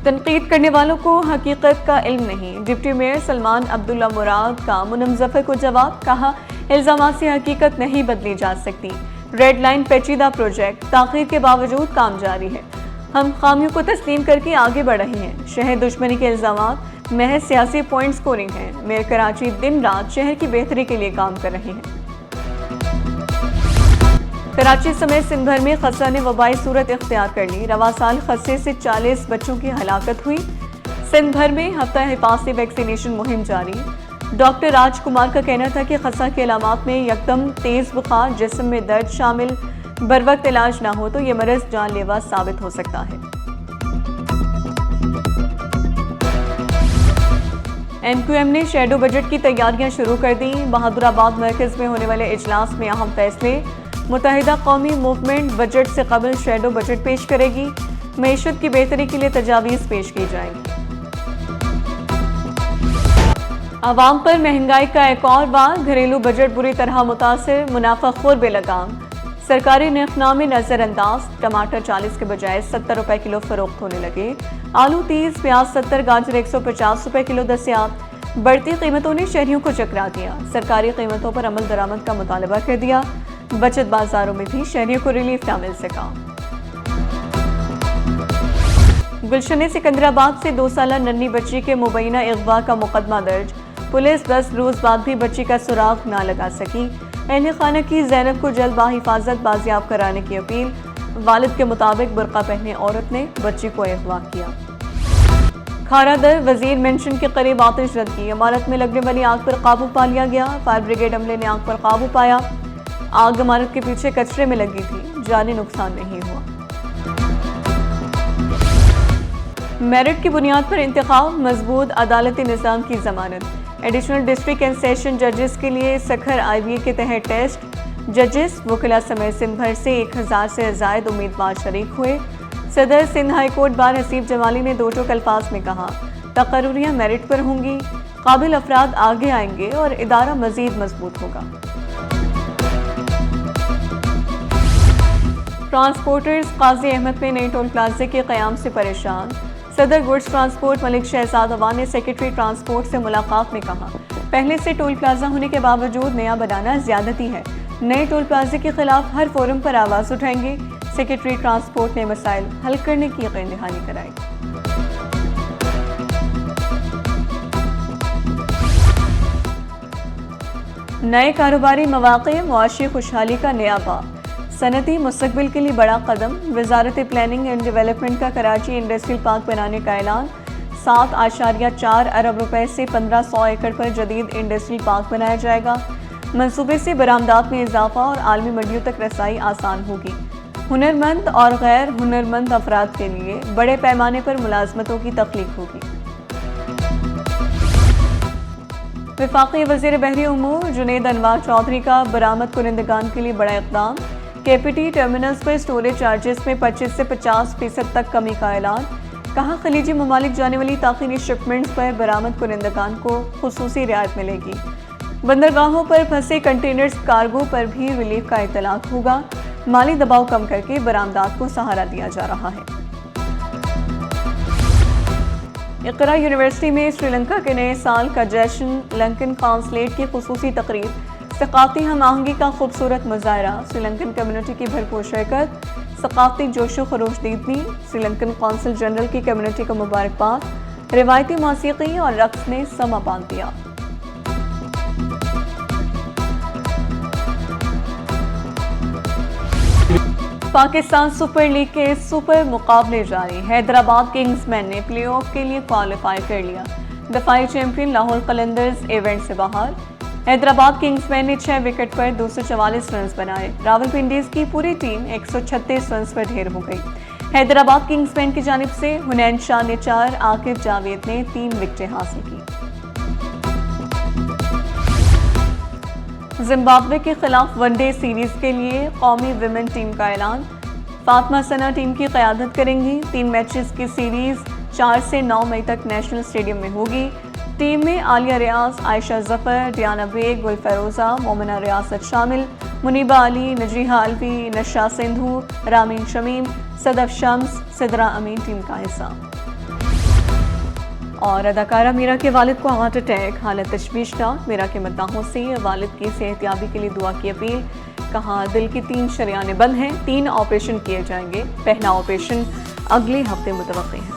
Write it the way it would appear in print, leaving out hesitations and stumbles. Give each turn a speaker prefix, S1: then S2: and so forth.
S1: तनकीद करने वालों को हकीकत का इल्म नहीं। डिप्टी मेयर सलमान अब्दुल्ला मुराद का मुनम जफर को जवाब, कहा इल्जामात से हकीकत नहीं बदली जा सकती। रेड लाइन पेचीदा प्रोजेक्ट, ताखीर के बावजूद काम जारी है। हम खामियों को तस्लीम करके आगे बढ़ रहे हैं। शहर दुश्मनी के इल्जामात महज सियासी पॉइंट स्कोरिंग है। मेयर कराची दिन रात शहर की बेहतरी के लिए काम कर रहे हैं। कराची समेत सिंध भर में खसरा ने वबाई सूरत इख्तियार कर ली। रवा साल खसरे से 40 बच्चों की हलाकत हुई। सिंध भर में हफ्ता हिफाजती वैक्सीनेशन मुहिम जारी। डॉक्टर राजकुमार का कहना था कि खसरा के अलामात में यकदम तेज बुखार, जिस्म में दर्द शामिल, बर वक्त इलाज ना हो तो ये मरज जानलेवा साबित हो सकता है। एनक्यूएम ने शैडो बजट की तैयारियां शुरू कर दी। बहादुराबाद मरकज में होने वाले इजलास में अहम फैसले। मुत्तहिदा कौमी मूवमेंट बजट से कबल शैडो बजट पेश करेगी। मईशत की बेहतरी के लिए तजावीज़ पेश की जाएंगी। आवाम पर महंगाई का एक और बार, घरेलू बजट बुरी तरह मुतासिर, मुनाफाखोर बेलगाम। सरकारी नरखनामे नजरअंदाज। टमाटर 40 के बजाय 70 रुपए किलो फरोख्त होने लगे। आलू 30, प्याज 70, गाजर 150 रुपए किलो दस्तियाब। बढ़ती कीमतों ने शहरियों को चकरा दिया। सरकारी कीमतों पर अमल दरामद का मुतालबा कर दिया। बचत बाजारों में भी शहरियों को रिलीफ न मिल सका। गुलशन सिकंदराबाद से 2 साला नन्ही बच्ची के मुबैना अगवा का मुकदमा दर्ज। पुलिस 10 रोज बाद भी बच्ची का सुराग ना लगा सकी। अहले खाना की जैनब को जल्द बाहिफाजत बाजियाब कराने की अपील। वालिद के मुताबिक बुर्का पहने औरत ने बच्ची को अगवा किया। खारादर वजीर मेंशन के करीब आतिश रद की। इमारत में लगने वाली आग पर काबू पा लिया गया। फायर ब्रिगेड अमले ने आग पर काबू पाया। आग इमारत के पीछे कचरे में लगी थी। जानी नुकसान नहीं हुआ। मेरिट की बुनियाद पर इंतखाब, मजबूत अदालती निज़ाम की जमानत। एडिशनल डिस्ट्रिक्ट एंड सेशन जजेस के लिए सखर IBA के तहत टेस्ट। जजेस वकीला समेत सिंध भर से 1000 से ज़ायद उम्मीदवार शरीक हुए। सदर Sindh high court bar Haseeb Jamali ने दो टोक अल्फाज में कहा, तकर्रुरियाँ मेरिट पर होंगी, काबिल अफराद आगे आएंगे और इदारा मजीद मजबूत होगा। ट्रांसपोर्टर्स काजी अहमद में नई टोल प्लाजे के क़याम से परेशान। सदर गुड्स ट्रांसपोर्ट मलिक शहजाद अवान ने सेक्रेटरी ट्रांसपोर्ट से मुलाकात में कहा, पहले से टोल प्लाजा होने के बावजूद नया बनाना ज्यादती है। नए टोल प्लाजे के खिलाफ हर फोरम पर आवाज़ उठाएंगे। सेक्रेटरी ट्रांसपोर्ट ने मसाइल हल करने की यकीन दहानी कराई। नए कारोबारी मौक़े, मुआशी खुशहाली का नया बाब। सनती मुस्तकबिल के लिए बड़ा कदम। वजारत प्लानिंग एंड डेवलपमेंट का कराची इंडस्ट्रियल पार्क बनाने का ऐलान। 7.4 अरब रुपए से 1500 एकड़ पर जदीद इंडस्ट्रियल पार्क बनाया जाएगा। मंसूबे से बरामदात में इजाफा और आलमी मंडियों तक रसाई आसान होगी। हुनरमंद और गैर हुनरमंद अफराद के लिए बड़े पैमाने पर मुलाजमतों की तख्लीक होगी। वफाकी वज़ीर बहरी उमूर जुनैद अनवार चौधरी का बरामद कुनिंदगान के लिए बड़ा इक़दाम। केपीटी टर्मिनल्स पर स्टोरेज चार्जेस में 25 से 50% तक कमी का ऐलान। कहा, खलीजी ममालिक जाने वाली ताख़ीरी शिपमेंट्स पर बरामद कुनिंदगान को खुसूसी रियायत मिलेगी। बंदरगाहों पर फंसे कंटेनर्स कार्गो पर भी रिलीफ का इतलाक होगा। माली दबाव कम करके बरामदात को सहारा दिया जा रहा है। इक़रा यूनिवर्सिटी में श्रीलंका के नए साल का जश्न, लंकन कॉन्सुलेट की खुसूसी तकरीब, सकाफ़ती हम आहंगी का खूबसूरत मुजाहरा, श्रीलंकन कम्युनिटी की भरपूर शिरकत, सकाफ़ती जोशो खरोश दीदनी, श्रीलंकन कौंसल जनरल की कम्युनिटी को मुबारकबाद, रिवायती मौसीकी और रक्स ने समा बांध दिया। पाकिस्तान सुपर लीग के सुपर मुकाबले जारी। हैदराबाद किंग्समैन ने प्लेऑफ के लिए क्वालिफाई कर लिया। दफाई चैंपियन लाहौर कलंदर्स इवेंट से बाहर। हैदराबाद किंग्समैन ने 6 विकेट पर 244 रन बनाए। रावलपिंडीज की पूरी टीम 136 रन पर ढेर हो गई। हैदराबाद किंग्समैन की जानिब से हुनैन शाह ने 4, आकिब जावेद ने 3 विकेटें हासिल की। जिम्बाब्वे के खिलाफ वनडे सीरीज के लिए कौमी विमेन टीम का ऐलान। फातिमा सना टीम की क़यादत करेंगी। 3 मैचेस की सीरीज 4 से 9 मई तक नेशनल स्टेडियम में होगी। टीम में आलिया रियाज, आयशा जफर, डियाना बेग, गुल फरोजा, मोमिना रियासत शामिल। मुनीबा अली, नजीहा अलवी, नशा सिंधु, रामीन शमीम, सदफ शम्स, सिदरा अमीन टीम का हिस्सा। और अदाकारा मीरा के वालिद को हार्ट अटैक, हालत तशवीशनाक। मीरा के मद्दाहों से वालिद की सेहतयाबी के लिए दुआ की अपील। कहा दिल की 3 शरियानें बंद हैं, 3 ऑपरेशन किए जाएंगे। पहला ऑपरेशन अगले हफ्ते मुतवक्किल है।